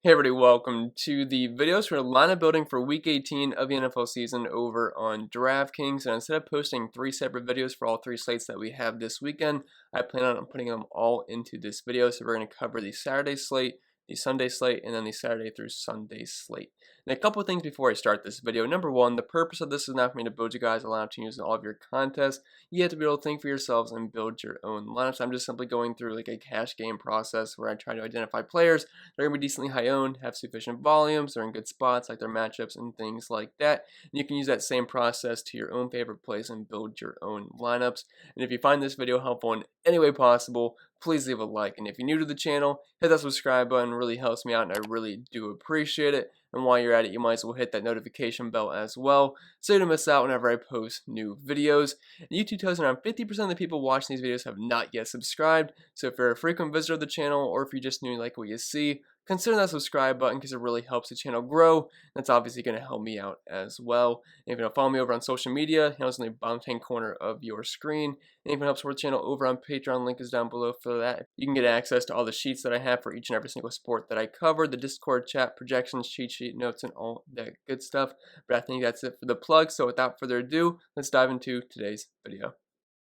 Hey everybody, welcome to the videos for lineup building for week 18 of the NFL season over on Draftkings. And instead of posting 3 separate videos for all 3 slates that we have this weekend, I plan on putting them all into this video. So we're going to cover the Saturday slate, the Sunday slate, and then the Saturday through Sunday slate. And a couple of things before I start this video. Number one, the purpose of this is not for me to build you guys a lineup to use in all of your contests. You have to be able to think for yourselves and build your own lineups. I'm just simply going through like a cash game process where I try to identify players that are going to be decently high owned, have sufficient volumes, they're in good spots like their matchups and things like that. And you can use that same process to your own favorite plays and build your own lineups. And if you find this video helpful in any way possible, please leave a like. And if you're new to the channel, hit that subscribe button. It really helps me out and I really do appreciate it. And while you're at it, you might as well hit that notification bell as well so you don't miss out whenever I post new videos. And YouTube tells me around 50% of the people watching these videos have not yet subscribed. So if you're a frequent visitor of the channel or if you're just new and like what you see, consider that subscribe button because it really helps the channel grow. That's obviously going to help me out as well. And if you don't follow me over on social media, it's in the bottom right corner of your screen. And if you can help support the channel over on Patreon, link is down below for that. You can get access to all the sheets that I have for each and every single sport that I cover, the Discord chat, projections, cheat sheet, notes, and all that good stuff. But I think that's it for the plug. So without further ado, let's dive into today's video.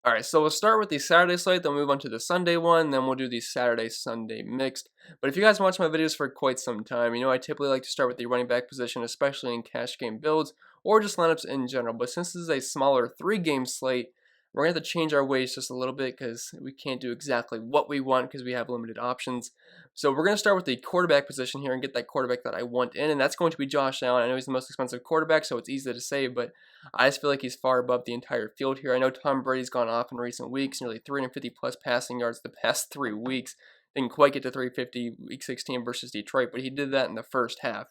Alright, so we'll start with the Saturday slate, then move on to the Sunday one, then we'll do the Saturday-Sunday mixed. But if you guys watch my videos for quite some time, you know I typically like to start with the running back position, especially in cash game builds, or just lineups in general. But since this is a smaller 3-game slate, we're going to have to change our ways just a little bit because we can't do exactly what we want because we have limited options. So we're going to start with the quarterback position here and get that quarterback that I want in, and that's going to be Josh Allen. I know he's the most expensive quarterback, so it's easy to say, but I just feel like he's far above the entire field here. I know Tom Brady's gone off in recent weeks, nearly 350 plus passing yards the past 3 weeks. Didn't quite get to 350 week 16 versus Detroit, but he did that in the first half.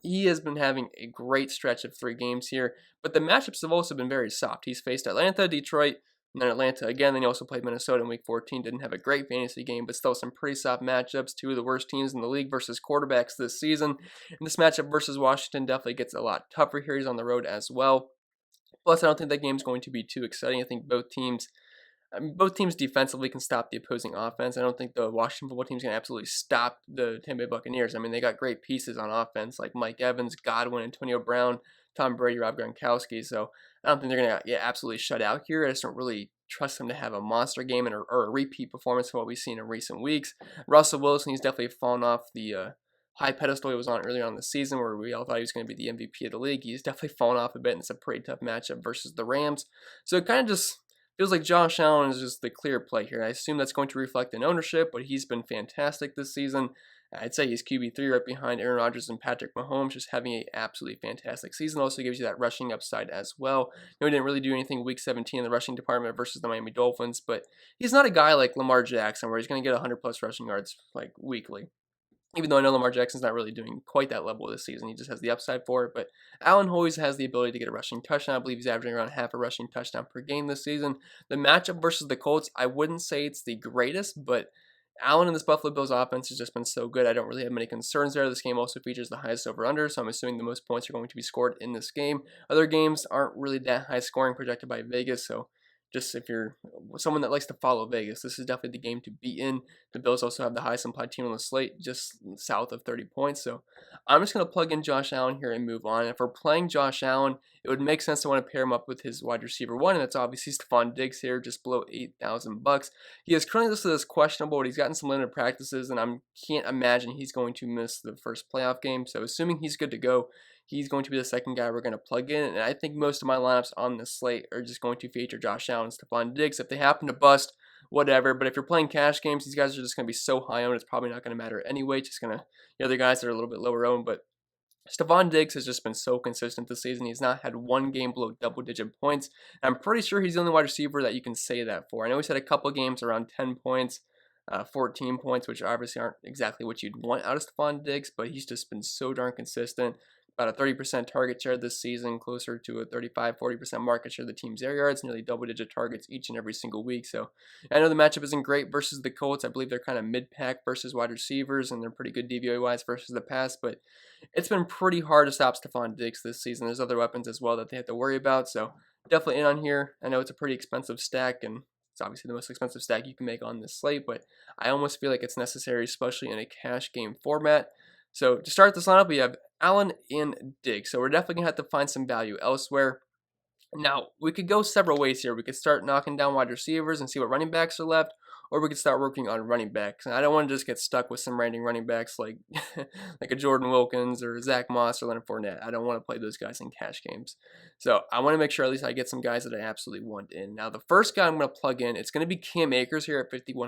He has been having a great stretch of 3 games here, but the matchups have also been very soft. He's faced Atlanta, Detroit, and then Atlanta again. Then he also played Minnesota in week 14. Didn't have a great fantasy game, but still some pretty soft matchups. 2 of the worst teams in the league versus quarterbacks this season. And this matchup versus Washington definitely gets a lot tougher here. He's on the road as well. Plus, I don't think that game's going to be too exciting. I think both teams defensively can stop the opposing offense. I don't think the Washington football team is going to absolutely stop the Tampa Bay Buccaneers. I mean, they got great pieces on offense like Mike Evans, Godwin, Antonio Brown, Tom Brady, Rob Gronkowski. So I don't think they're going to get absolutely shut out here. I just don't really trust them to have a monster game or a repeat performance of what we've seen in recent weeks. Russell Wilson, he's definitely fallen off the high pedestal he was on earlier on in the season where we all thought he was going to be the MVP of the league. He's definitely fallen off a bit, and it's a pretty tough matchup versus the Rams. So it kind of just feels like Josh Allen is just the clear play here. I assume that's going to reflect in ownership, but he's been fantastic this season. I'd say he's QB3 right behind Aaron Rodgers and Patrick Mahomes, just having an absolutely fantastic season. Also gives you that rushing upside as well. He didn't really do anything week 17 in the rushing department versus the Miami Dolphins, but he's not a guy like Lamar Jackson where he's going to get 100 plus rushing yards like weekly. Even though I know Lamar Jackson's not really doing quite that level this season. He just has the upside for it. But Allen always has the ability to get a rushing touchdown. I believe he's averaging around half a rushing touchdown per game this season. The matchup versus the Colts, I wouldn't say it's the greatest, but Allen and this Buffalo Bills offense has just been so good. I don't really have many concerns there. This game also features the highest over-under, so I'm assuming the most points are going to be scored in this game. Other games aren't really that high scoring projected by Vegas, so just if you're someone that likes to follow Vegas, this is definitely the game to be in. The Bills also have the highest implied team on the slate, just south of 30 points. So I'm just going to plug in Josh Allen here and move on. If we're playing Josh Allen, it would make sense to want to pair him up with his wide receiver 1, and that's obviously STEFON Diggs here, just below $8,000. He is currently listed as questionable, but he's gotten some limited practices, and I can't imagine he's going to miss the first playoff game. So assuming he's good to go, he's going to be the second guy we're going to plug in, and I think most of my lineups on this slate are just going to feature Josh Allen and STEFON Diggs. If they happen to bust, whatever, but if you're playing cash games, these guys are just going to be so high owned, it's probably not going to matter anyway. Just going to, the other guys that are a little bit lower owned, but STEFON Diggs has just been so consistent this season. He's not had one game below double-digit points. I'm pretty sure he's the only wide receiver that you can say that for. I know he's had a couple games around 10 points, 14 points, which obviously aren't exactly what you'd want out of STEFON Diggs, but he's just been so darn consistent. About a 30% target share this season, closer to a 35-40% market share of the team's air yards, nearly double-digit targets each and every single week. So I know the matchup isn't great versus the Colts. I believe they're kind of mid-pack versus wide receivers, and they're pretty good DVOA-wise versus the pass, but it's been pretty hard to stop STEFON Diggs this season. There's other weapons as well that they have to worry about, so definitely in on here. I know it's a pretty expensive stack, and It's obviously the most expensive stack you can make on this slate, but I almost feel like it's necessary, especially in a cash game format. So to start this lineup, we have Allen and Diggs. So we're definitely going to have to find some value elsewhere. Now, we could go several ways here. We could start knocking down wide receivers and see what running backs are left, or we could start working on running backs. And I don't want to just get stuck with some random running backs like like a Jordan Wilkins or Zach Moss or Leonard Fournette. I don't want to play those guys in cash games. So I want to make sure at least I get some guys that I absolutely want in. Now, the first guy I'm going to plug in, it's going to be Cam Akers here at $5,100.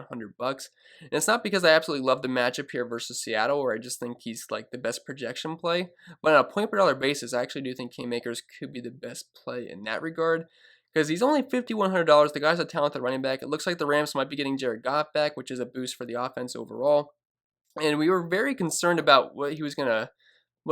And it's not because I absolutely love the matchup here versus Seattle, or I just think he's like the best projection play. But on a point per dollar basis, I actually do think Cam Akers could be the best play in that regard, because he's only $5,100. The guy's a talented running back. It looks like the Rams might be getting Jared Goff back, which is a boost for the offense overall. And we were very concerned about what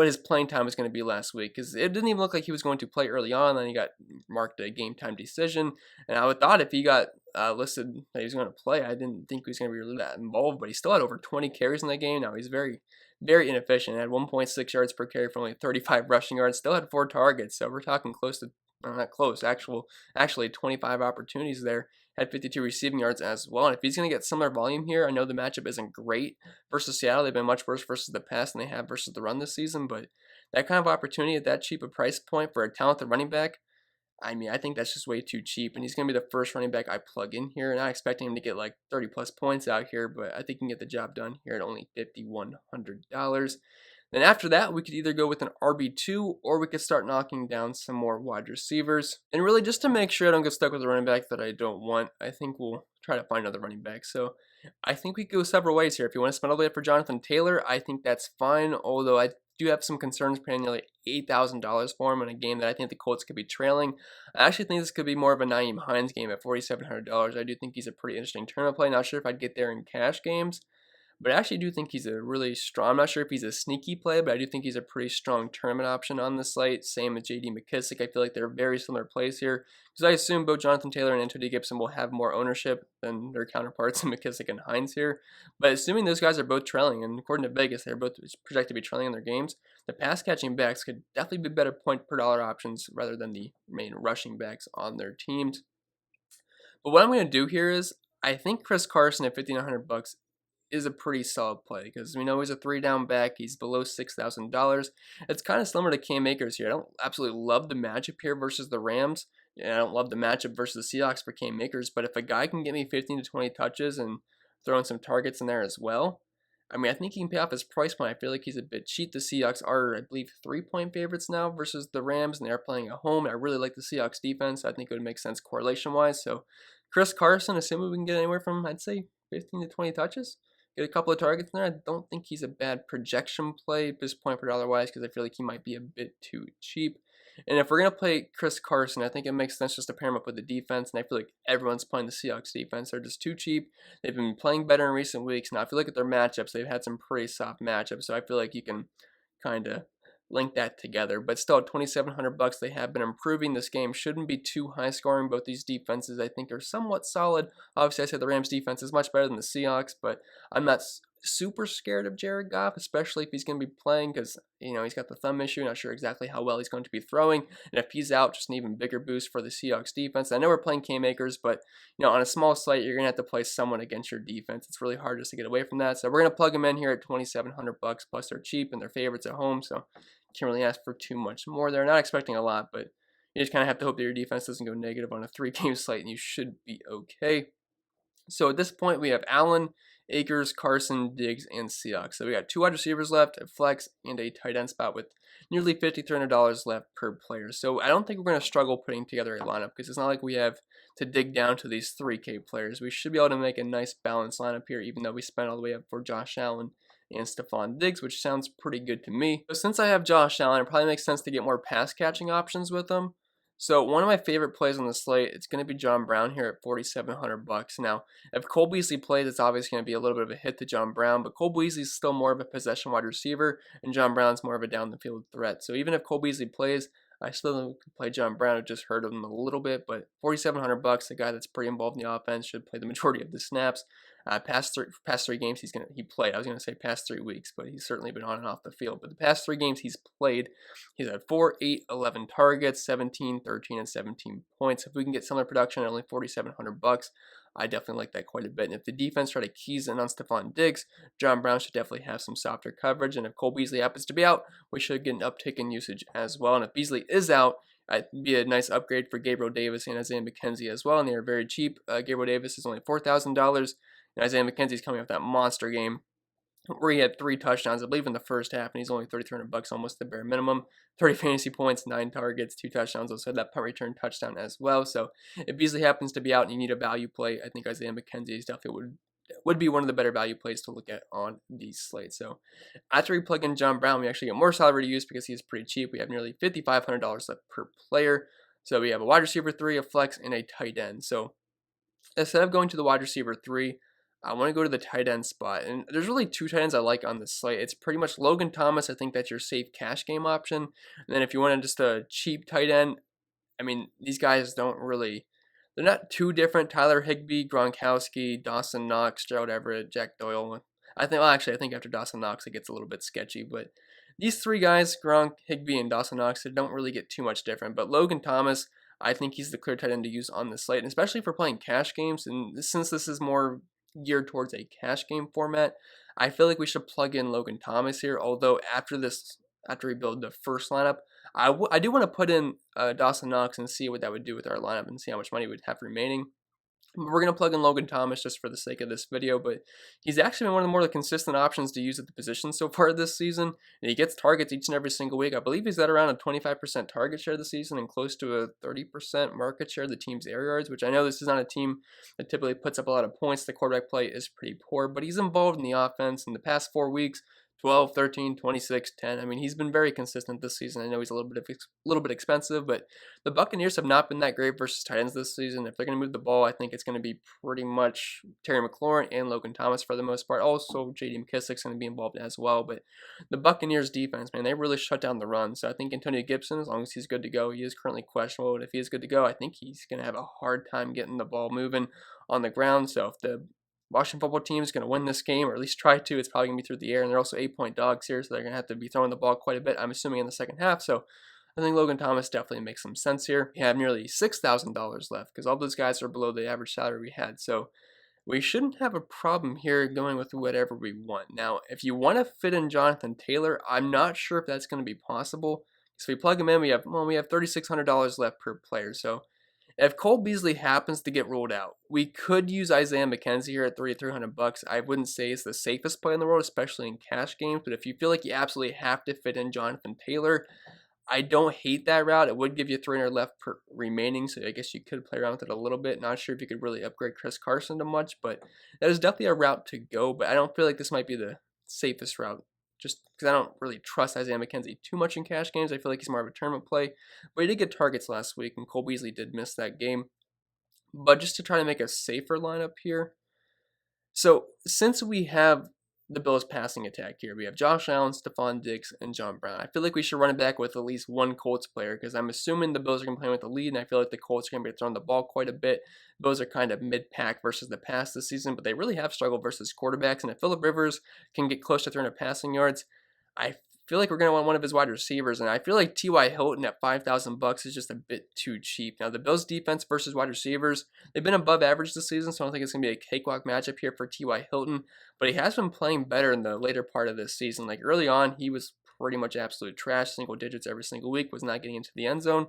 his playing time was going to be last week, because it didn't even look like he was going to play early on. Then he got marked a game time decision, and I would thought if he got listed that he was going to play, I didn't think he was going to be really that involved. But he still had over 20 carries in that game. Now he's very, very inefficient. He had 1.6 yards per carry for only 35 rushing yards. Still had 4 targets, so we're talking close to, not close, actually 25 opportunities there. Had 52 receiving yards as well. And if he's going to get similar volume here, I know the matchup isn't great versus Seattle. They've been much worse versus the pass than they have versus the run this season. But that kind of opportunity at that cheap a price point for a talented running back, I mean, I think that's just way too cheap. And he's going to be the first running back I plug in here. Not expecting him to get like 30 plus points out here, but I think he can get the job done here at only $5,100. Then after that, we could either go with an RB2, or we could start knocking down some more wide receivers. And really, just to make sure I don't get stuck with a running back that I don't want, I think we'll try to find another running back. So I think we could go several ways here. If you want to spend all the way up for Jonathan Taylor, I think that's fine, although I do have some concerns paying nearly $8,000 for him in a game that I think the Colts could be trailing. I actually think this could be more of a Nyheim Hines game at $4,700. I do think he's a pretty interesting tournament play. Not sure if I'd get there in cash games, but I actually do think he's a really strong, I'm not sure if he's a sneaky play, but I do think he's a pretty strong tournament option on the slate. Same with J.D. McKissick. I feel like they're very similar plays here, because I assume both Jonathan Taylor and Antonio Gibson will have more ownership than their counterparts in McKissick and Hines here. But assuming those guys are both trailing, and according to Vegas, they're both projected to be trailing in their games, the pass-catching backs could definitely be better point per dollar options rather than the main rushing backs on their teams. But what I'm going to do here is, I think Chris Carson at $5,900 is a pretty solid play, because we know he's a 3-down back. He's below $6,000. It's kind of similar to Cam Akers here. I don't absolutely love the matchup here versus the Rams, and I don't love the matchup versus the Seahawks for Cam Akers, but if a guy can get me 15 to 20 touches and throw in some targets in there as well, I mean, I think he can pay off his price point. I feel like he's a bit cheap. The Seahawks are, I believe, 3-point favorites now versus the Rams, and they're playing at home. I really like the Seahawks defense. So I think it would make sense correlation-wise. So Chris Carson, assuming we can get anywhere from, I'd say, 15 to 20 touches, get a couple of targets in there. I don't think he's a bad projection play at this point per dollar wise, because I feel like he might be a bit too cheap. And if we're going to play Chris Carson, I think it makes sense just to pair him up with the defense. And I feel like everyone's playing the Seahawks defense. They're just too cheap. They've been playing better in recent weeks. Now, if you look at their matchups, they've had some pretty soft matchups. So I feel like you can kind of link that together. But still, at $2,700, they have been improving. This game shouldn't be too high scoring. Both these defenses, I think, are somewhat solid. Obviously, I said the Rams defense is much better than the Seahawks, but I'm not super scared of Jared Goff, especially if he's going to be playing, because, you know, he's got the thumb issue. Not sure exactly how well he's going to be throwing. And if he's out, just an even bigger boost for the Seahawks defense. I know we're playing Cam Akers, but, you know, on a small slate, you're going to have to play someone against your defense. It's really hard just to get away from that. So we're going to plug him in here at $2,700, plus they're cheap and they're favorites at home. So can't really ask for too much more there. Not expecting a lot, but you just kind of have to hope that your defense doesn't go negative on a 3-game slate, and you should be okay. So at this point, we have Allen, Akers, Carson, Diggs, and Seahawks. So we got 2 wide receivers left, a flex, and a tight end spot with nearly $5,300 left per player. So I don't think we're going to struggle putting together a lineup, because it's not like we have to dig down to these 3K players. We should be able to make a nice balanced lineup here, even though we spent all the way up for Josh Allen and Stefon Diggs, which sounds pretty good to me. But since I have Josh Allen, it probably makes sense to get more pass catching options with him. So one of my favorite plays on the slate, it's going to be John Brown here at $4,700. Now, if Cole Beasley plays, it's obviously going to be a little bit of a hit to John Brown, but Cole Beasley is still more of a possession wide receiver, and John Brown's more of a down the field threat. So even if Cole Beasley plays, I still could play John Brown. I just heard of him a little bit, but $4,700, a guy that's pretty involved in the offense, should play the majority of the snaps. Past three games he played. I was gonna say past 3 weeks, but he's certainly been on and off the field. But the past 3 games he's played, he's had 4, 8, 11 targets, 17, 13, and 17 points. If we can get similar production at only $4,700, I definitely like that quite a bit. And if the defense try to keys in on STEFON Diggs, John Brown should definitely have some softer coverage. And if Cole Beasley happens to be out, we should get an uptick in usage as well. And if Beasley is out, it'd be a nice upgrade for Gabriel Davis and Isaiah McKenzie as well. And they are very cheap. Gabriel Davis is only $4,000. And Isaiah McKenzie is coming off that monster game where he had 3 touchdowns, I believe, in the first half, and he's only $3,300, almost the bare minimum. 30 fantasy points, 9 targets, 2 touchdowns. Also had that punt return touchdown as well. So if Beasley happens to be out and you need a value play, I think Isaiah McKenzie is definitely would be one of the better value plays to look at on these slates. So after we plug in John Brown, we actually get more salary to use because he's pretty cheap. We have nearly $5,500 left per player. So we have a wide receiver 3, a flex, and a tight end. So instead of going to the wide receiver 3, I want to go to the tight end spot. And there's really 2 tight ends I like on this slate. It's pretty much Logan Thomas. I think that's your safe cash game option. And then if you want just a cheap tight end, I mean, these guys don't really, they're not too different. Tyler Higbee, Gronkowski, Dawson Knox, Gerald Everett, Jack Doyle. I think after Dawson Knox, it gets a little bit sketchy. But these 3 guys, Gronk, Higbee, and Dawson Knox, they don't really get too much different. But Logan Thomas, I think he's the clear tight end to use on this slate, and especially for playing cash games. And since this is more geared towards a cash game format, I feel like we should plug in Logan Thomas here. Although after we build the first lineup, I do want to put in Dawson Knox and see what that would do with our lineup and see how much money we'd have remaining. We're going to plug in Logan Thomas just for the sake of this video, but he's actually been one of the more consistent options to use at the position so far this season. And he gets targets each and every single week. I believe he's at around a 25% target share this season and close to a 30% market share of the team's air yards, which I know this is not a team that typically puts up a lot of points. The quarterback play is pretty poor, but he's involved in the offense. In the past 4 weeks, 12, 13, 26, 10. I mean, he's been very consistent this season. I know he's a little bit expensive, but the Buccaneers have not been that great versus tight ends this season. If they're going to move the ball, I think it's going to be pretty much Terry McLaurin and Logan Thomas for the most part. Also, J.D. McKissick's going to be involved as well. But the Buccaneers defense, man, they really shut down the run. So I think Antonio Gibson, as long as he's good to go, he is currently questionable. But if he is good to go, I think he's going to have a hard time getting the ball moving on the ground. So if the Washington football team is going to win this game, or at least try to, it's probably going to be through the air, and they're also 8-point dogs here, so they're going to have to be throwing the ball quite a bit, I'm assuming, in the second half. So I think Logan Thomas definitely makes some sense here. We have nearly $6,000 left because all those guys are below the average salary we had. So we shouldn't have a problem here going with whatever we want. Now, if you want to fit in Jonathan Taylor, I'm not sure if that's going to be possible. So we plug him in, we have $3,600 left per player. So if Cole Beasley happens to get ruled out, we could use Isaiah McKenzie here at $3,300. I wouldn't say it's the safest play in the world, especially in cash games, but if you feel like you absolutely have to fit in Jonathan Taylor, I don't hate that route. It would give you $300 left per remaining, so I guess you could play around with it a little bit. Not sure if you could really upgrade Chris Carson to much, but that is definitely a route to go, but I don't feel like this might be the safest route, just because I don't really trust Isaiah McKenzie too much in cash games. I feel like he's more of a tournament play, but he did get targets last week, and Cole Beasley did miss that game. But just to try to make a safer lineup here, so since we have the Bills passing attack here, we have Josh Allen, STEFON Diggs, and John Brown. I feel like we should run it back with at least one Colts player because I'm assuming the Bills are going to play with the lead, and I feel like the Colts are going to be throwing the ball quite a bit. Bills are kind of mid-pack versus the pass this season, but they really have struggled versus quarterbacks, and if Phillip Rivers can get close to 300 passing yards, I feel like we're going to want one of his wide receivers, and I feel like T.Y. Hilton at $5,000 is just a bit too cheap. Now, the Bills' defense versus wide receivers, they've been above average this season, so I don't think it's going to be a cakewalk matchup here for T.Y. Hilton, but he has been playing better in the later part of this season. Like, early on, he was pretty much absolute trash, single digits every single week, was not getting into the end zone.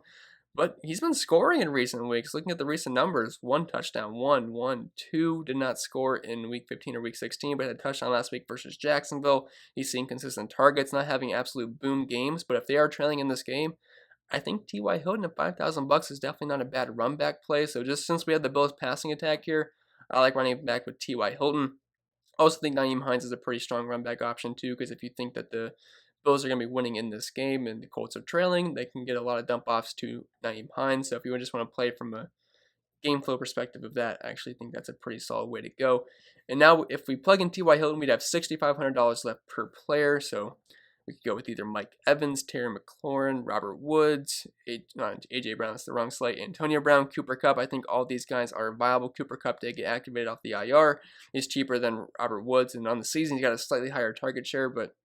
But he's been scoring in recent weeks. Looking at the recent numbers, 1 touchdown, 1, 2, did not score in week 15 or week 16, but had a touchdown last week versus Jacksonville. He's seeing consistent targets, not having absolute boom games, but if they are trailing in this game, I think T.Y. Hilton at $5,000 is definitely not a bad run back play. So just since we had the Bills passing attack here, I like running back with T.Y. Hilton. I also think Nyheim Hines is a pretty strong run back option too, because if you think that the Bills are going to be winning in this game and the Colts are trailing, they can get a lot of dump offs to Nyheim Hines. So if you just want to play from a game flow perspective of that, I actually think that's a pretty solid way to go. And now if we plug in T.Y. Hilton, we'd have $6,500 left per player. So We could go with either Mike Evans, Terry McLaurin, Robert Woods, AJ Brown, that's the wrong slate, Antonio Brown, Cooper Kupp. I think all these guys are viable. Cooper Kupp did get activated off the IR. He's cheaper than Robert Woods, and on the season, he's got a slightly higher target share, but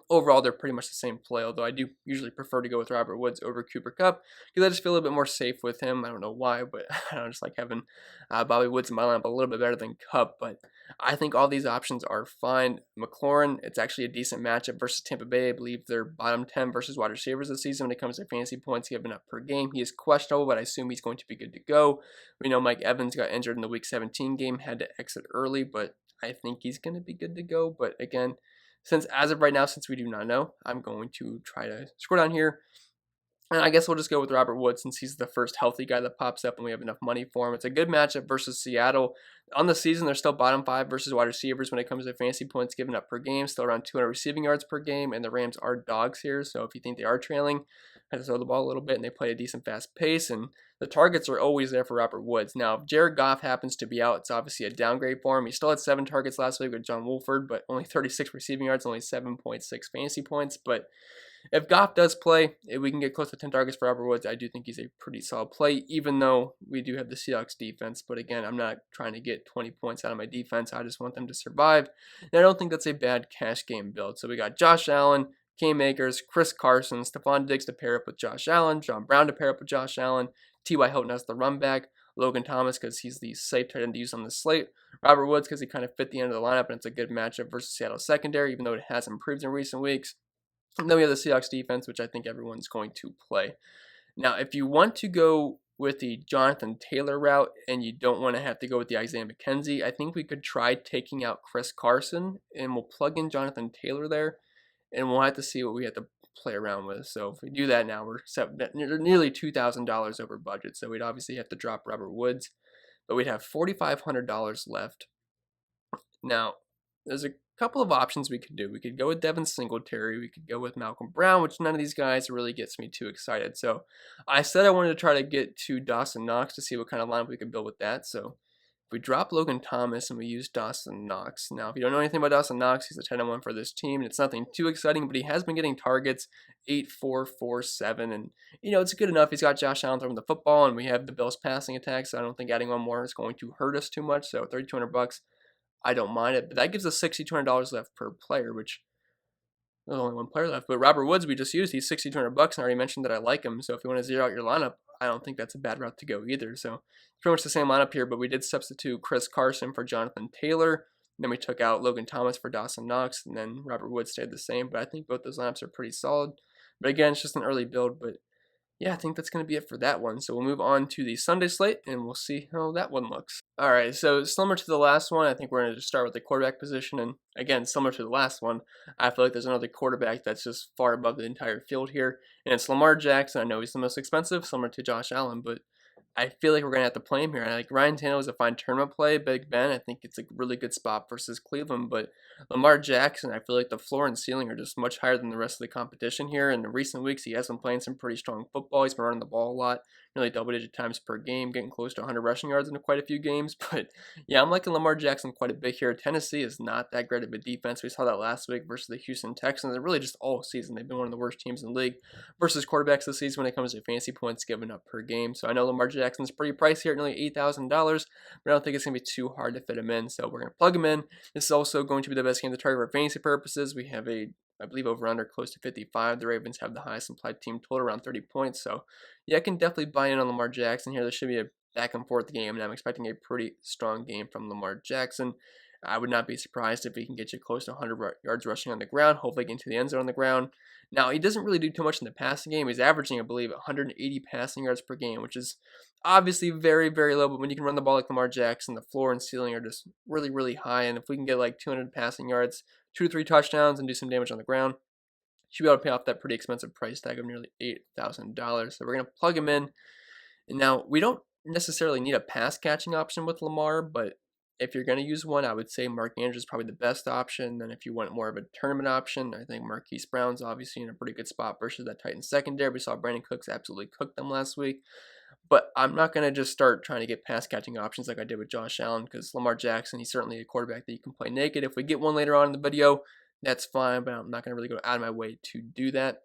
overall, they're pretty much the same play, although I do usually prefer to go with Robert Woods over Cooper Kupp because I just feel a little bit more safe with him. I don't know why, but I don't just like having Bobby Woods in my lineup a little bit better than Kupp, but I think all these options are fine. McLaurin, it's actually a decent matchup versus Tampa Bay. I believe they're bottom 10 versus wide receivers this season when it comes to fantasy points given up per game. He is questionable, but I assume he's going to be good to go. We know Mike Evans got injured in the Week 17 game, had to exit early, but I think he's going to be good to go. But again, since as of right now, since we do not know, I'm going to try to scroll down here. And I guess we'll just go with Robert Woods since he's the first healthy guy that pops up and we have enough money for him. It's a good matchup versus Seattle. On the season, they're still bottom 5 versus wide receivers when it comes to fantasy points given up per game, still around 200 receiving yards per game, and the Rams are dogs here. So if you think they are trailing, have to throw the ball a little bit, and they play a decent fast pace, and the targets are always there for Robert Woods. Now, if Jared Goff happens to be out, it's obviously a downgrade for him. He still had 7 targets last week with John Wolford, but only 36 receiving yards, only 7.6 fantasy points. But if Goff does play, if we can get close to 10 targets for Robert Woods, I do think he's a pretty solid play, even though we do have the Seahawks defense. But again, I'm not trying to get 20 points out of my defense. I just want them to survive. And I don't think that's a bad cash game build. So we got Josh Allen, Cam Akers, Chris Carson, Stephon Diggs to pair up with Josh Allen, John Brown to pair up with Josh Allen, T.Y. Hilton as the run back, Logan Thomas because he's the safe tight end to use on the slate, Robert Woods because he kind of fit the end of the lineup and it's a good matchup versus Seattle secondary, even though it has improved in recent weeks. And then we have the Seahawks defense, which I think everyone's going to play. Now, if you want to go with the Jonathan Taylor route and you don't want to have to go with the Isaiah McKenzie, I think we could try taking out Chris Carson and we'll plug in Jonathan Taylor there and we'll have to see what we have to play around with. So if we do that now, we're nearly $2,000 over budget. So we'd obviously have to drop Robert Woods, but we'd have $4,500 left. Now, there's a couple of options we could do. We could go with Devin Singletary. We could go with Malcolm Brown, which none of these guys really gets me too excited. So I said I wanted to try to get to Dawson Knox to see what kind of lineup we could build with that. So if we drop Logan Thomas and we use Dawson Knox. Now, if you don't know anything about Dawson Knox, he's a 10-1 for this team. And it's nothing too exciting, but he has been getting targets 8, 4, 4, 7. And, you know, it's good enough. He's got Josh Allen throwing the football, and we have the Bills passing attack. So I don't think adding one more is going to hurt us too much. So $3,200, I don't mind it. But that gives us $6,200 left per player, which there's only one player left. But Robert Woods, we just used. He's $6,200, and I already mentioned that I like him. So if you want to zero out your lineup, I don't think that's a bad route to go either. So pretty much the same lineup here, but we did substitute Chris Carson for Jonathan Taylor. Then we took out Logan Thomas for Dawson Knox, and then Robert Woods stayed the same. But I think both those lineups are pretty solid. But again, it's just an early build. But yeah, I think that's going to be it for that one. So we'll move on to the Sunday slate, and we'll see how that one looks. All right, so similar to the last one, I think we're going to start with the quarterback position. And again, similar to the last one, I feel like there's another quarterback that's just far above the entire field here. And it's Lamar Jackson. I know he's the most expensive, similar to Josh Allen, but I feel like we're going to have to play him here. Like Ryan Tannehill is a fine tournament play. Big Ben, I think it's a really good spot versus Cleveland. But Lamar Jackson, I feel like the floor and ceiling are just much higher than the rest of the competition here. In the recent weeks, he has been playing some pretty strong football. He's been running the ball a lot, nearly double-digit times per game, getting close to 100 rushing yards in quite a few games. But yeah, I'm liking Lamar Jackson quite a bit here. Tennessee is not that great of a defense. We saw that last week versus the Houston Texans. They're really just all season. They've been one of the worst teams in the league versus quarterbacks this season when it comes to fantasy points given up per game. So I know Lamar Jackson's pretty pricey here at nearly $8,000, but I don't think it's going to be too hard to fit him in. So we're going to plug him in. This is also going to be the best game to target for fantasy purposes. We have I believe over under close to 55. The Ravens have the highest implied team total around 30 points. So yeah, I can definitely buy in on Lamar Jackson here. This should be a back and forth game, and I'm expecting a pretty strong game from Lamar Jackson. I would not be surprised if he can get you close to 100 yards rushing on the ground, hopefully get into the end zone on the ground. Now, he doesn't really do too much in the passing game. He's averaging, I believe, 180 passing yards per game, which is obviously very, very low. But when you can run the ball like Lamar Jackson, the floor and ceiling are just really, really high. And if we can get like 200 passing yards, 2 to 3 touchdowns, and do some damage on the ground, should be able to pay off that pretty expensive price tag of nearly $8,000. So we're going to plug him in. And now, we don't necessarily need a pass catching option with Lamar, but if you're going to use one, I would say Mark Andrews is probably the best option. Then if you want more of a tournament option, I think Marquise Brown's obviously in a pretty good spot versus that Titans secondary. We saw Brandon Cooks absolutely cook them last week. But I'm not going to just start trying to get pass catching options like I did with Josh Allen, because Lamar Jackson, he's certainly a quarterback that you can play naked. If we get one later on in the video, that's fine, but I'm not going to really go out of my way to do that.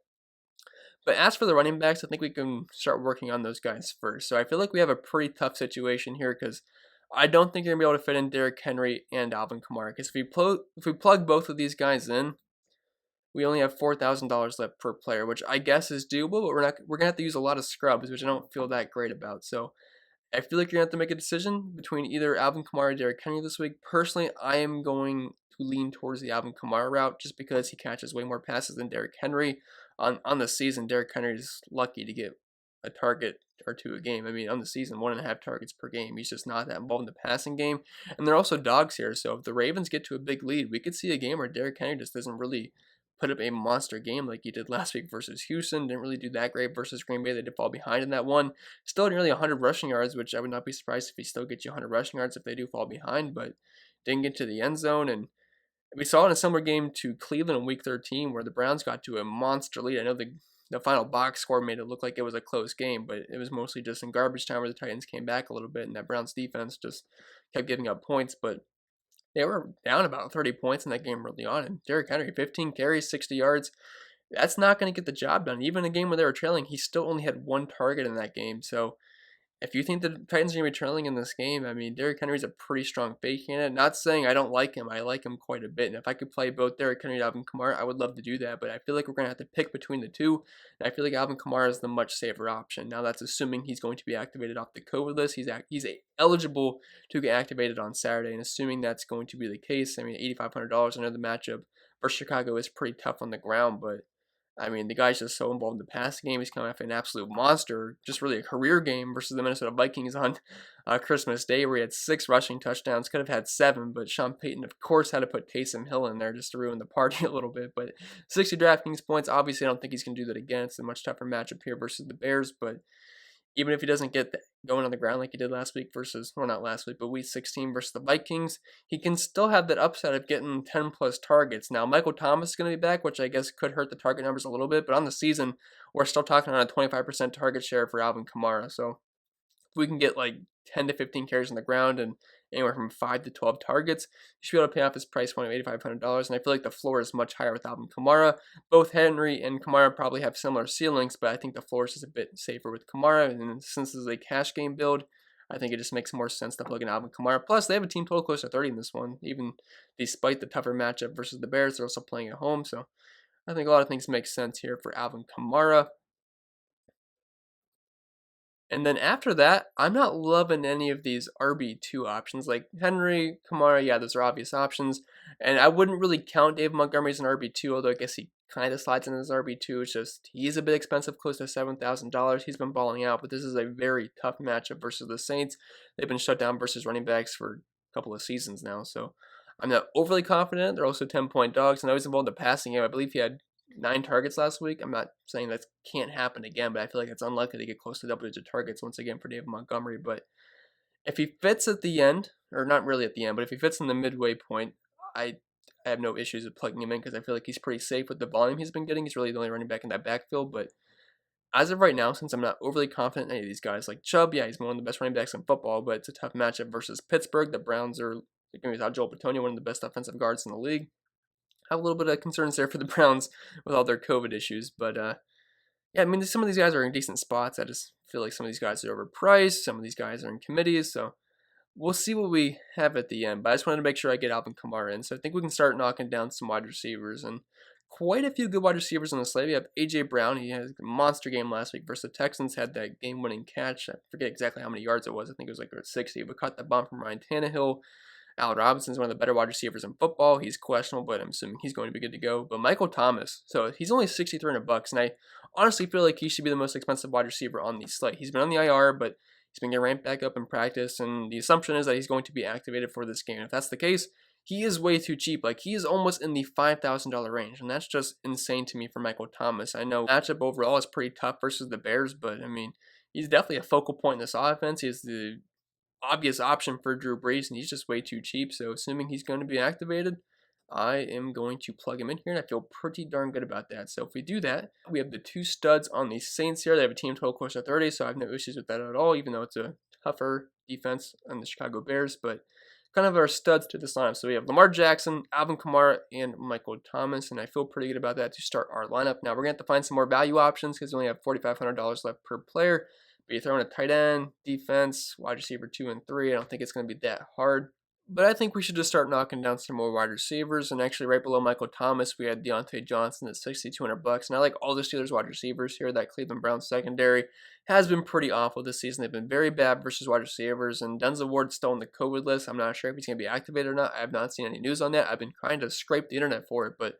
But as for the running backs, I think we can start working on those guys first. So I feel like we have a pretty tough situation here because I don't think you're going to be able to fit in Derrick Henry and Alvin Kamara. Because if we plug both of these guys in, we only have $4,000 left per player, which I guess is doable, but we're gonna have to use a lot of scrubs, which I don't feel that great about. So I feel like you're gonna have to make a decision between either Alvin Kamara or Derrick Henry this week. Personally, I am going to lean towards the Alvin Kamara route just because he catches way more passes than Derrick Henry. On the season, Derrick Henry is lucky to get a target or two a game. I mean, on the season, 1.5 targets per game. He's just not that involved in the passing game. And they're also dogs here, so if the Ravens get to a big lead, we could see a game where Derrick Henry just doesn't really put up a monster game like he did last week versus Houston. Didn't really do that great versus Green Bay. They did fall behind in that one. Still had nearly 100 rushing yards, which I would not be surprised if he still gets you 100 rushing yards if they do fall behind, but didn't get to the end zone. And we saw in a similar game to Cleveland in Week 13 where the Browns got to a monster lead. I know the final box score made it look like it was a close game, but it was mostly just in garbage time where the Titans came back a little bit and that Browns defense just kept giving up points. But they were down about 30 points in that game early on. And Derrick Henry, 15 carries, 60 yards. That's not going to get the job done. Even in a game where they were trailing, he still only had one target in that game. So if you think the Titans are going to be trailing in this game, I mean, Derrick Henry's a pretty strong fake candidate. Not saying I don't like him. I like him quite a bit. And if I could play both Derrick Henry and Alvin Kamara, I would love to do that. But I feel like we're going to have to pick between the two. And I feel like Alvin Kamara is the much safer option. Now, that's assuming he's going to be activated off the COVID list. He's eligible to get activated on Saturday. And assuming that's going to be the case, I mean, $8,500, I know the matchup versus Chicago is pretty tough on the ground. But I mean, the guy's just so involved in the passing game. He's coming off an absolute monster, just really a career game versus the Minnesota Vikings on Christmas Day, where he had 6 rushing touchdowns. Could have had 7, but Sean Payton, of course, had to put Taysom Hill in there just to ruin the party a little bit. But 60 DraftKings points, obviously, I don't think he's going to do that again. It's a much tougher matchup here versus the Bears, but even if he doesn't get going on the ground like he did last week versus, well, not last week, but week 16 versus the Vikings, he can still have that upside of getting 10 plus targets. Now, Michael Thomas is going to be back, which I guess could hurt the target numbers a little bit, but on the season, we're still talking on a 25% target share for Alvin Kamara. So if we can get like 10 to 15 carries on the ground and anywhere from 5 to 12 targets, you should be able to pay off his price point of $8,500. And I feel like the floor is much higher with Alvin Kamara. Both Henry and Kamara probably have similar ceilings, but I think the floor is just a bit safer with Kamara. And since this is a cash game build, I think it just makes more sense to plug in Alvin Kamara. Plus, they have a team total close to 30 in this one, even despite the tougher matchup versus the Bears. They're also playing at home, so I think a lot of things make sense here for Alvin Kamara. And then after that, I'm not loving any of these RB2 options. Like Henry, Kamara, yeah, those are obvious options. And I wouldn't really count Dave Montgomery as an RB2, although I guess he kind of slides in as RB2. It's just, he's a bit expensive, close to $7,000. He's been balling out, but this is a very tough matchup versus the Saints. They've been shut down versus running backs for a couple of seasons now, so I'm not overly confident. They're also 10-point dogs, and I was involved in the passing game. I believe he had 9 targets last week. I'm not saying that can't happen again, but I feel like it's unlikely to get close to double-digit targets once again for David Montgomery. But if he fits at the end, or not really at the end, but if he fits in the midway point, I have no issues with plugging him in because I feel like he's pretty safe with the volume he's been getting. He's really the only running back in that backfield. But as of right now, since I'm not overly confident in any of these guys, like Chubb, yeah, he's one of the best running backs in football, but it's a tough matchup versus Pittsburgh. The Browns are, without Joel Bitonio, one of the best offensive guards in the league. Have a little bit of concerns there for the Browns with all their COVID issues, but yeah, I mean, some of these guys are in decent spots. I just feel like some of these guys are overpriced. Some of these guys are in committees, so we'll see what we have at the end. But I just wanted to make sure I get Alvin Kamara in, so I think we can start knocking down some wide receivers, and quite a few good wide receivers on the slate. We have A.J. Brown. He had a monster game last week versus the Texans, had that game-winning catch. I forget exactly how many yards it was. I think it was like 60, but caught the bomb from Ryan Tannehill. Allen Robinson's one of the better wide receivers in football. He's questionable, but I'm assuming he's going to be good to go. But Michael Thomas, so he's only $6,300, and I honestly feel like he should be the most expensive wide receiver on the slate. He's been on the IR, but he's been getting ramped back up in practice, and the assumption is that he's going to be activated for this game. If that's the case, he is way too cheap. Like, he is almost in the $5,000 range, and that's just insane to me for Michael Thomas. I know matchup overall is pretty tough versus the Bears, but I mean, he's definitely a focal point in this offense. He's the obvious option for Drew Brees, and he's just way too cheap. So assuming he's going to be activated, I am going to plug him in here, and I feel pretty darn good about that. So if we do that, we have the 2 studs on the Saints here. They have a team total close to 30, so I have no issues with that at all, even though it's a tougher defense on the Chicago Bears. But kind of our studs to this lineup. So we have Lamar Jackson, Alvin Kamara, and Michael Thomas, and I feel pretty good about that to start our lineup. Now we're going to have to find some more value options because we only have $4,500 left per player. But you throw in a tight end, defense, wide receiver 2 and 3. I don't think it's going to be that hard. But I think we should just start knocking down some more wide receivers. And actually, right below Michael Thomas, we had Deontay Johnson at $6,200. And I like all the Steelers wide receivers here. That Cleveland Browns secondary has been pretty awful this season. They've been very bad versus wide receivers. And Denzel Ward's still on the COVID list. I'm not sure if he's going to be activated or not. I have not seen any news on that. I've been trying to scrape the internet for it, but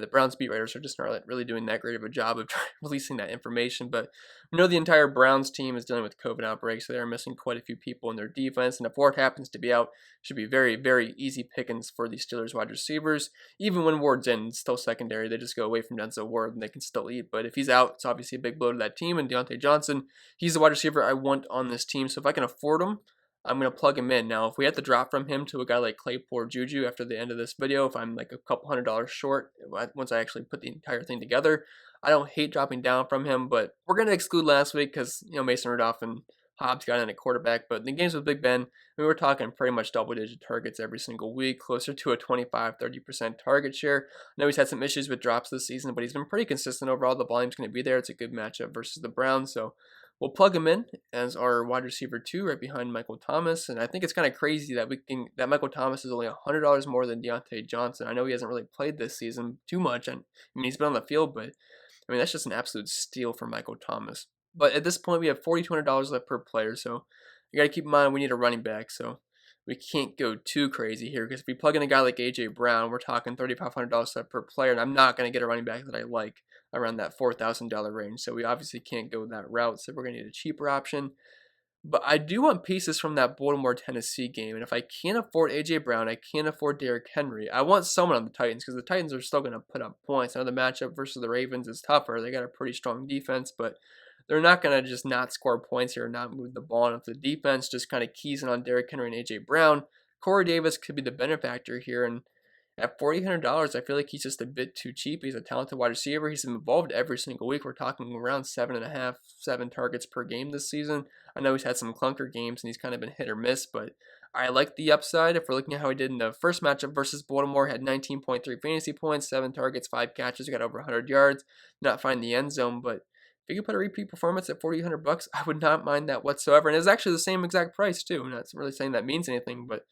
the Browns beat writers are just not really doing that great of a job of releasing that information. But we know the entire Browns team is dealing with COVID outbreaks, so they're missing quite a few people in their defense. And if Ward happens to be out, it should be very, very easy pickings for the Steelers wide receivers. Even when Ward's in, it's still secondary. They just go away from Denzel Ward and they can still eat. But if he's out, it's obviously a big blow to that team. And Deontay Johnson, he's the wide receiver I want on this team. So if I can afford him, I'm going to plug him in. Now, if we have to drop from him to a guy like Claypool or Juju after the end of this video, if I'm like a couple $100 short, once I actually put the entire thing together, I don't hate dropping down from him, but we're going to exclude last week because, Mason Rudolph and Hobbs got in at quarterback. But in the games with Big Ben, we were talking pretty much double-digit targets every single week, closer to a 25-30% target share. I know he's had some issues with drops this season, but he's been pretty consistent overall. The volume's going to be there. It's a good matchup versus the Browns, so we'll plug him in as our wide receiver 2 right behind Michael Thomas. And I think it's kind of crazy that Michael Thomas is only $100 more than Deontay Johnson. I know he hasn't really played this season too much. I mean, he's been on the field, but I mean, that's just an absolute steal for Michael Thomas. But at this point, we have $4,200 left per player. So you got to keep in mind we need a running back. So we can't go too crazy here because if we plug in a guy like A.J. Brown, we're talking $3,500 left per player, and I'm not going to get a running back that I like around that $4,000 range. So we obviously can't go that route, so we're going to need a cheaper option. But I do want pieces from that Baltimore-Tennessee game, and if I can't afford A.J. Brown, I can't afford Derrick Henry. I want someone on the Titans because the Titans are still going to put up points. I know the matchup versus the Ravens is tougher. They got a pretty strong defense, but they're not going to just not score points here and not move the ball. And if the defense just kind of keys in on Derrick Henry and A.J. Brown, Corey Davis could be the benefactor here. And at $4,800, I feel like he's just a bit too cheap. He's a talented wide receiver. He's involved every single week. We're talking around 7.5, 7 targets per game this season. I know he's had some clunker games and he's kind of been hit or miss, but I like the upside. If we're looking at how he did in the first matchup versus Baltimore, had 19.3 fantasy points, 7 targets, 5 catches, got over 100 yards, not find the end zone, but if you could put a repeat performance at $4,800, I would not mind that whatsoever. And it's actually the same exact price too. I'm not really saying that means anything, but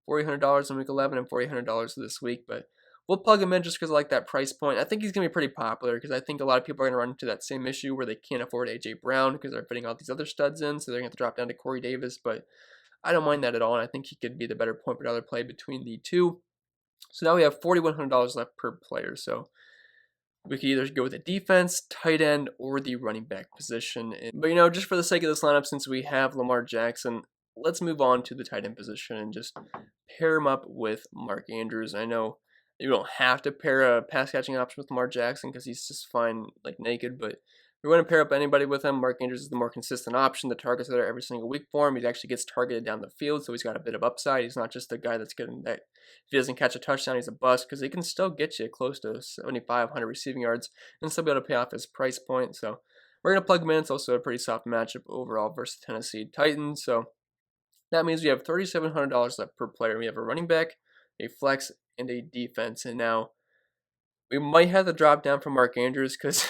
$4,800 in week 11 and $4,800 this week. But we'll plug him in just because I like that price point. I think he's going to be pretty popular because I think a lot of people are going to run into that same issue where they can't afford A.J. Brown because they're fitting all these other studs in, so they're going to have to drop down to Corey Davis. But I don't mind that at all, and I think he could be the better point per dollar play between the two. So now we have $4,100 left per player. So we could either go with the defense, tight end, or the running back position. But, just for the sake of this lineup, since we have Lamar Jackson, let's move on to the tight end position and just pair him up with Mark Andrews. I know you don't have to pair a pass catching option with Lamar Jackson because he's just fine like naked, but if we want to pair up anybody with him, Mark Andrews is the more consistent option. The targets are there every single week for him. He actually gets targeted down the field, so he's got a bit of upside. He's not just a guy that's getting that. If he doesn't catch a touchdown, he's a bust because he can still get you close to 7,500 receiving yards and still be able to pay off his price point. So we're going to plug him in. It's also a pretty soft matchup overall versus Tennessee Titans. So that means we have $3,700 left per player. We have a running back, a flex, and a defense. And now we might have to drop down from Mark Andrews because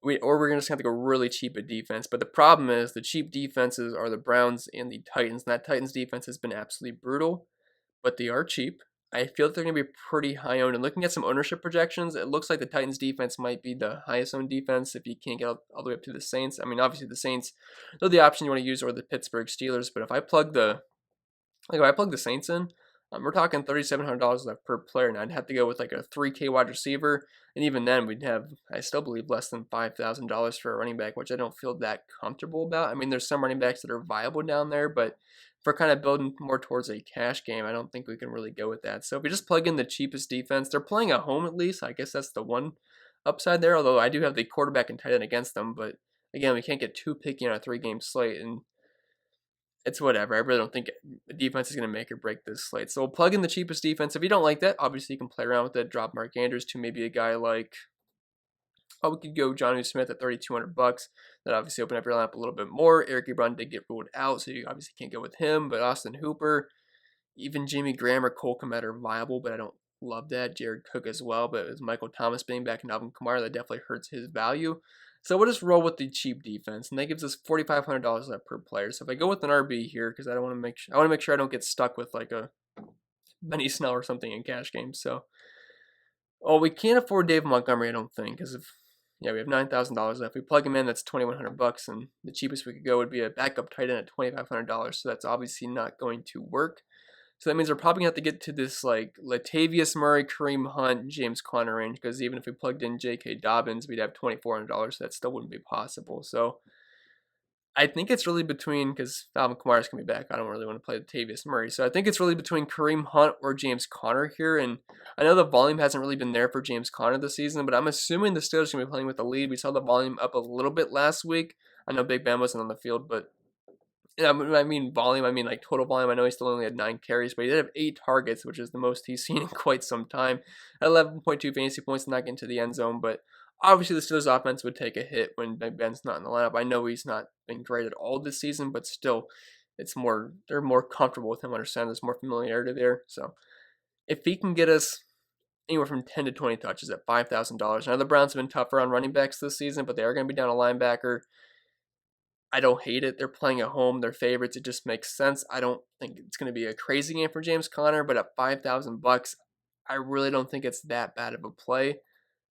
we're going to just have to go really cheap at defense. But the problem is the cheap defenses are the Browns and the Titans. And that Titans defense has been absolutely brutal, but they are cheap. I feel that they're going to be pretty high owned. And looking at some ownership projections, it looks like the Titans defense might be the highest owned defense if you can't get all the way up to the Saints. I mean, obviously the Saints, they're the option you want to use, or the Pittsburgh Steelers. But if I plug the Saints in, we're talking $3,700 left per player, and I'd have to go with like a 3K wide receiver, and even then we'd have, I still believe, less than $5,000 for a running back, which I don't feel that comfortable about. I mean, there's some running backs that are viable down there, but if we're kind of building more towards a cash game, I don't think we can really go with that. So if we just plug in the cheapest defense, they're playing at home at least. I guess that's the one upside there, although I do have the quarterback and tight end against them, but again, we can't get too picky on a 3-game slate, and it's whatever. I really don't think the defense is going to make or break this slate. So we'll plug in the cheapest defense. If you don't like that, obviously you can play around with it. Drop Mark Andrews to maybe a guy like, we could go Jonnu Smith at $3,200. That obviously open up your lineup a little bit more. Eric Ebron did get ruled out, so you obviously can't go with him. But Austin Hooper, even Jimmy Graham or Cole Kmet are viable, but I don't love that. Jared Cook as well, but with Michael Thomas being back and Alvin Kamara, that definitely hurts his value. So we'll just roll with the cheap defense, and that gives us $4,500 left per player. So if I go with an RB here, because I want to make sure I don't get stuck with like a Benny Snell or something in cash games. So, oh, we can't afford David Montgomery, I don't think, because we have $9,000 left. We plug him in, that's $2,100, and the cheapest we could go would be a backup tight end at $2,500. So that's obviously not going to work. So that means we're probably going to have to get to this like Latavius Murray, Kareem Hunt, James Conner range, because even if we plugged in J.K. Dobbins, we'd have $2,400. So that still wouldn't be possible. So I think it's really between, because Alvin Kamara's going to be back, I don't really want to play Latavius Murray. So I think it's really between Kareem Hunt or James Conner here. And I know the volume hasn't really been there for James Conner this season, but I'm assuming the Steelers are going to be playing with the lead. We saw the volume up a little bit last week. I know Big Ben wasn't on the field, but I mean volume, I mean like total volume. I know he still only had 9 carries, but he did have 8 targets, which is the most he's seen in quite some time. At 11.2 fantasy points, not getting to the end zone, but obviously the Steelers offense would take a hit when Ben's not in the lineup. I know he's not been great at all this season, but still, they're more comfortable with him. I understand there's more familiarity there. So if he can get us anywhere from 10 to 20 touches at $5,000. Now the Browns have been tougher on running backs this season, but they are going to be down a linebacker. I don't hate it. They're playing at home. They're favorites. It just makes sense. I don't think it's going to be a crazy game for James Conner, but at $5,000, I really don't think it's that bad of a play.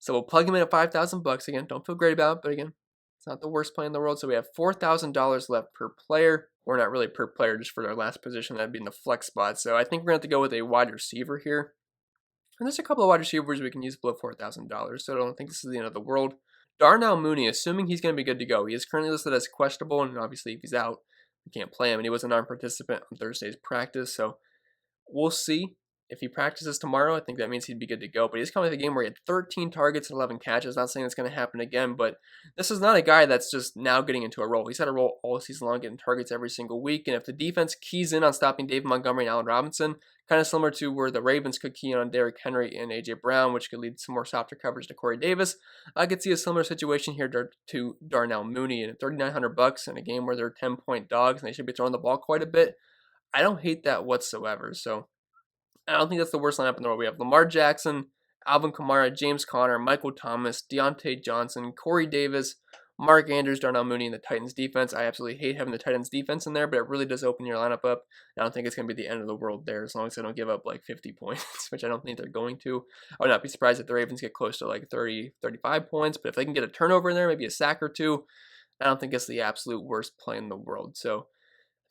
So we'll plug him in at $5,000 again. Don't feel great about it, but again, it's not the worst play in the world. So we have $4,000 left per player, or not really per player, just for their last position. That'd be in the flex spot. So I think we're going to have to go with a wide receiver here. And there's a couple of wide receivers we can use below $4,000, so I don't think this is the end of the world. Darnell Mooney, assuming he's going to be good to go. He is currently listed as questionable, and obviously if he's out, we can't play him. And he was a non-participant on Thursday's practice, so we'll see. If he practices tomorrow, I think that means he'd be good to go. But he's coming to the game where he had 13 targets and 11 catches. Not saying it's going to happen again, but this is not a guy that's just now getting into a role. He's had a role all season long, getting targets every single week. And if the defense keys in on stopping David Montgomery and Allen Robinson, kind of similar to where the Ravens could key in on Derrick Henry and A.J. Brown, which could lead to some more softer coverage to Corey Davis, I could see a similar situation here to Darnell Mooney. And at $3,900 in a game where they're 10-point dogs and they should be throwing the ball quite a bit, I don't hate that whatsoever. So I don't think that's the worst lineup in the world. We have Lamar Jackson, Alvin Kamara, James Conner, Michael Thomas, Deontay Johnson, Corey Davis, Mark Andrews, Darnell Mooney, and the Titans defense. I absolutely hate having the Titans defense in there, but it really does open your lineup up. I don't think it's going to be the end of the world there as long as they don't give up like 50 points, which I don't think they're going to. I would not be surprised if the Ravens get close to like 30, 35 points, but if they can get a turnover in there, maybe a sack or two, I don't think it's the absolute worst play in the world. So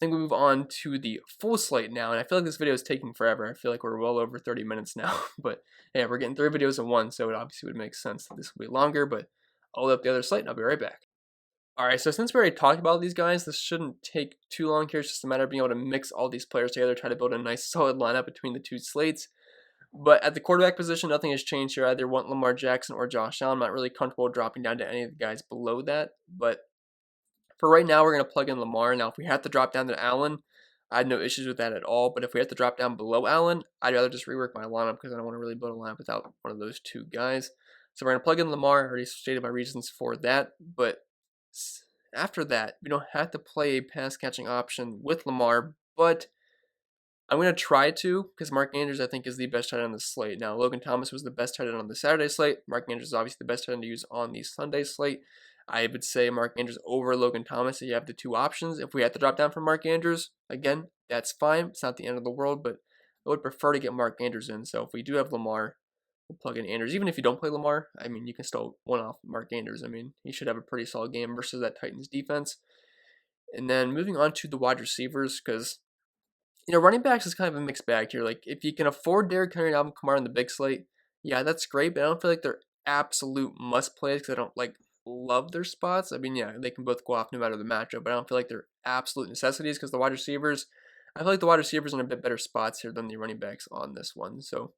I think we move on to the full slate now, and I feel like this video is taking forever. I feel like we're well over 30 minutes now, but yeah, we're getting 3 videos in one, so it obviously would make sense that this will be longer, but I'll load up the other slate and I'll be right back. Alright, so since we already talked about these guys, this shouldn't take too long here. It's just a matter of being able to mix all these players together, try to build a nice solid lineup between the 2 slates. But at the quarterback position, nothing has changed here. I either want Lamar Jackson or Josh Allen. I'm not really comfortable dropping down to any of the guys below that, but for right now, we're going to plug in Lamar. Now, if we have to drop down to Allen, I had no issues with that at all. But if we have to drop down below Allen, I'd rather just rework my lineup because I don't want to really build a lineup without one of those 2 guys. So we're going to plug in Lamar. I already stated my reasons for that. But after that, we don't have to play a pass-catching option with Lamar. But I'm going to try to, because Mark Andrews, I think, is the best tight end on the slate. Now, Logan Thomas was the best tight end on the Saturday slate. Mark Andrews is obviously the best tight end to use on the Sunday slate. I would say Mark Andrews over Logan Thomas if you have the 2 options. If we had to drop down from Mark Andrews, again, that's fine. It's not the end of the world, but I would prefer to get Mark Andrews in. So if we do have Lamar, we'll plug in Andrews. Even if you don't play Lamar, I mean, you can still one-off Mark Andrews. I mean, he should have a pretty solid game versus that Titans defense. And then moving on to the wide receivers, because running backs is kind of a mixed bag here. Like, if you can afford Derrick Henry and Alvin Kamara in the big slate, yeah, that's great, but I don't feel like they're absolute must-plays because I don't, love their spots. I mean, yeah, they can both go off no matter the matchup, but I don't feel like they're absolute necessities because the wide receivers, I feel like the wide receivers are in a bit better spots here than the running backs on this one. So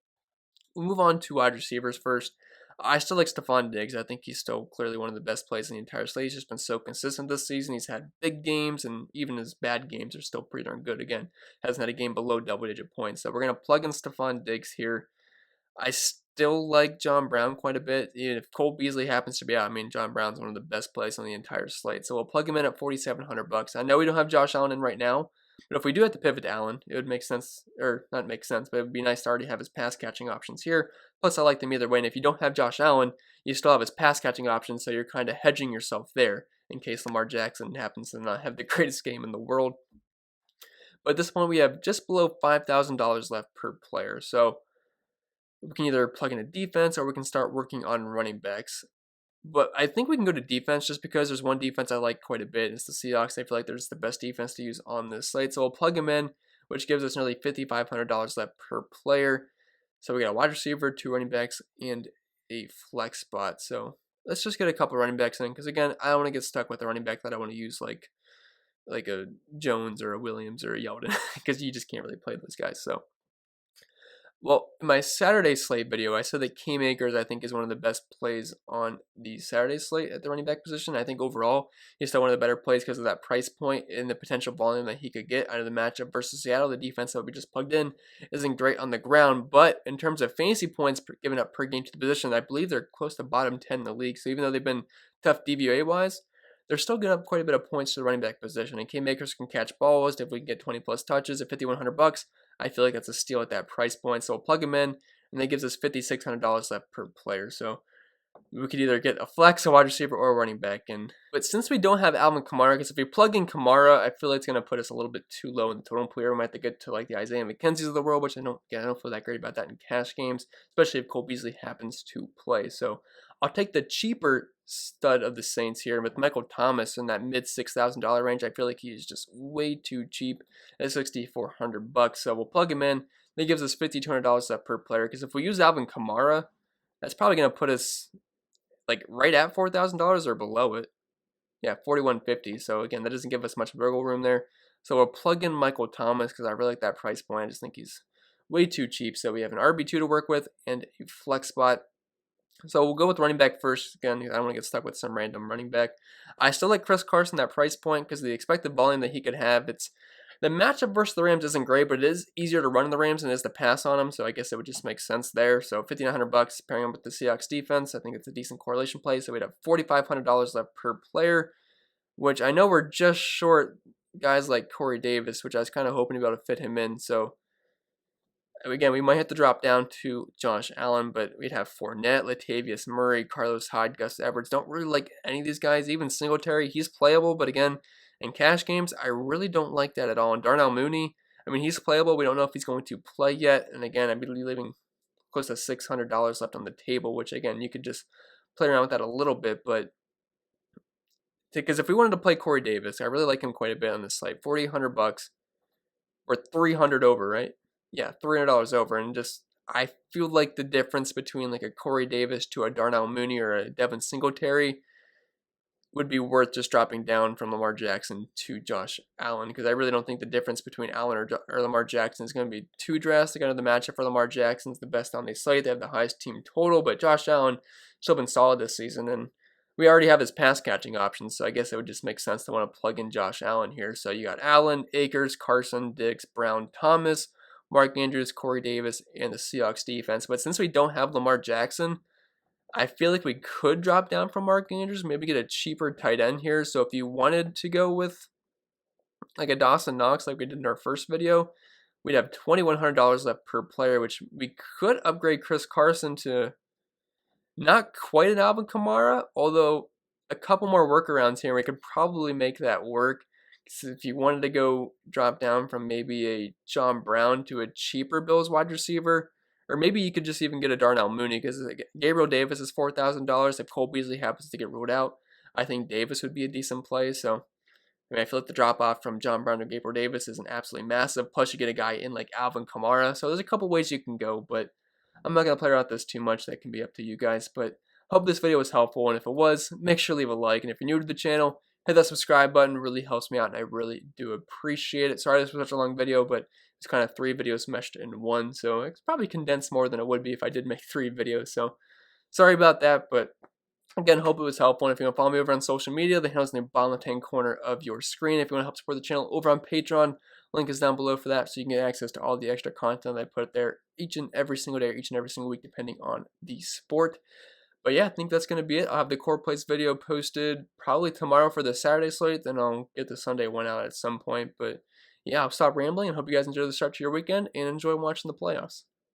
we'll move on to wide receivers first. I still like STEFON Diggs. I think he's still clearly one of the best plays in the entire slate. He's just been so consistent this season. He's had big games, and even his bad games are still pretty darn good. Again, hasn't had a game below double-digit points. So we're going to plug in STEFON Diggs here. I still like John Brown quite a bit. Even if Cole Beasley happens to be out, I mean, John Brown's one of the best plays on the entire slate. So we'll plug him in at $4,700. I know we don't have Josh Allen in right now, But if we do have to pivot to Allen, it would make sense, or not make sense, but it would be nice to already have his pass catching options here. Plus, I like them either way. And if you don't have Josh Allen, you still have his pass catching options, so you're kind of hedging yourself there in case Lamar Jackson happens to not have the greatest game in the world. But at this point, we have just below $5,000 left per player. So we can either plug in a defense or we can start working on running backs. But I think we can go to defense just because there's one defense I like quite a bit. It's the Seahawks. I feel like there's the best defense to use on this slate. So we'll plug them in, which gives us nearly $5,500 left per player. So we got a wide receiver, 2 running backs, and a flex spot. So let's just get a couple running backs in because, again, I don't want to get stuck with a running back that I want to use like a Jones or a Williams or a Yeldon because you just can't really play those guys. So, well, in my Saturday slate video, I said that Cam Akers, I think, is one of the best plays on the Saturday slate at the running back position. I think overall, he's still one of the better plays because of that price point and the potential volume that he could get out of the matchup versus Seattle. The defense that we just plugged in isn't great on the ground, but in terms of fantasy points given up per game to the position, I believe they're close to bottom 10 in the league. So even though they've been tough DVOA-wise, they're still getting up quite a bit of points to the running back position. And Cam Akers can catch balls. If we can get 20 plus touches at $5,100, I feel like that's a steal at that price point. So we'll plug him in, and that gives us $5,600 left per player. So we could either get a flex, a wide receiver, or a running back. But since we don't have Alvin Kamara, because if we plug in Kamara, I feel like it's going to put us a little bit too low in the total pool. We might have to get to like the Isaiah McKenzie's of the world, which I don't feel that great about that in cash games, especially if Cole Beasley happens to play. So I'll take the cheaper stud of the Saints here with Michael Thomas in that mid $6,000 range. I feel like he is just way too cheap at $6,400. So we'll plug him in. That gives us $5,200 left per player. Because if we use Alvin Kamara, that's probably going to put us like right at $4,000 or below it. Yeah, $4,150. So again, that doesn't give us much wiggle room there. So we'll plug in Michael Thomas because I really like that price point. I just think he's way too cheap. So we have an RB2 to work with and a flex spot. So we'll go with running back first. Again, I don't want to get stuck with some random running back. I still like Chris Carson, that price point, because the expected volume that he could have, the matchup versus the Rams isn't great, but it is easier to run the Rams than it is to pass on them, so I guess it would just make sense there. So $5,900 pairing him with the Seahawks defense. I think it's a decent correlation play, so we'd have $4,500 left per player, which I know we're just short guys like Corey Davis, which I was kind of hoping to be able to fit him in. So again, we might have to drop down to Josh Allen, but we'd have Fournette, Latavius Murray, Carlos Hyde, Gus Edwards. Don't really like any of these guys. Even Singletary, he's playable, but again, in cash games, I really don't like that at all. And Darnell Mooney, I mean, he's playable. We don't know if he's going to play yet. And again, I'd be leaving close to $600 left on the table, which again, you could just play around with that a little bit. But because if we wanted to play Corey Davis, I really like him quite a bit on this slate. $4,800 or $300 over, right? Yeah, $300 over. And just, I feel like the difference between like a Corey Davis to a Darnell Mooney or a Devin Singletary would be worth just dropping down from Lamar Jackson to Josh Allen, because I really don't think the difference between Allen or Lamar Jackson is going to be too drastic. I know the matchup for Lamar Jackson is the best on the slate. They have the highest team total, but Josh Allen still been solid this season, and we already have his pass catching options, so I guess it would just make sense to want to plug in Josh Allen here. So you got Allen, Akers, Carson, Diggs, Brown, Thomas, Mark Andrews, Corey Davis, and the Seahawks defense. But since we don't have Lamar Jackson, I feel like we could drop down from Mark Andrews, maybe get a cheaper tight end here. So if you wanted to go with like a Dawson Knox like we did in our first video, we'd have $2,100 left per player, which we could upgrade Chris Carson to not quite an Alvin Kamara, although a couple more workarounds here, we could probably make that work. So if you wanted to go drop down from maybe a John Brown to a cheaper Bills wide receiver, or maybe you could just even get a Darnell Mooney, because Gabriel Davis is $4,000. If Cole Beasley happens to get ruled out, I think Davis would be a decent play. So I feel like the drop off from John Brown to Gabriel Davis isn't absolutely massive. Plus you get a guy in like Alvin Kamara. So there's a couple ways you can go, but I'm not going to play around with this too much. That can be up to you guys. But hope this video was helpful, and if it was, make sure to leave a like. And if you're new to the channel, hit that subscribe button. It really helps me out, and I really do appreciate it. Sorry this was such a long video, but it's kind of 3 videos meshed in one, so it's probably condensed more than it would be if I did make 3 videos. So sorry about that, but again, hope it was helpful. And if you want to follow me over on social media, the handle's in the bottom left-hand corner of your screen. If you want to help support the channel over on Patreon, link is down below for that, so you can get access to all the extra content that I put there each and every single day or each and every single week, depending on the sport. But yeah, I think that's going to be it. I'll have the core plays video posted probably tomorrow for the Saturday slate, then I'll get the Sunday one out at some point. But yeah, I'll stop rambling and hope you guys enjoy the start to your weekend and enjoy watching the playoffs.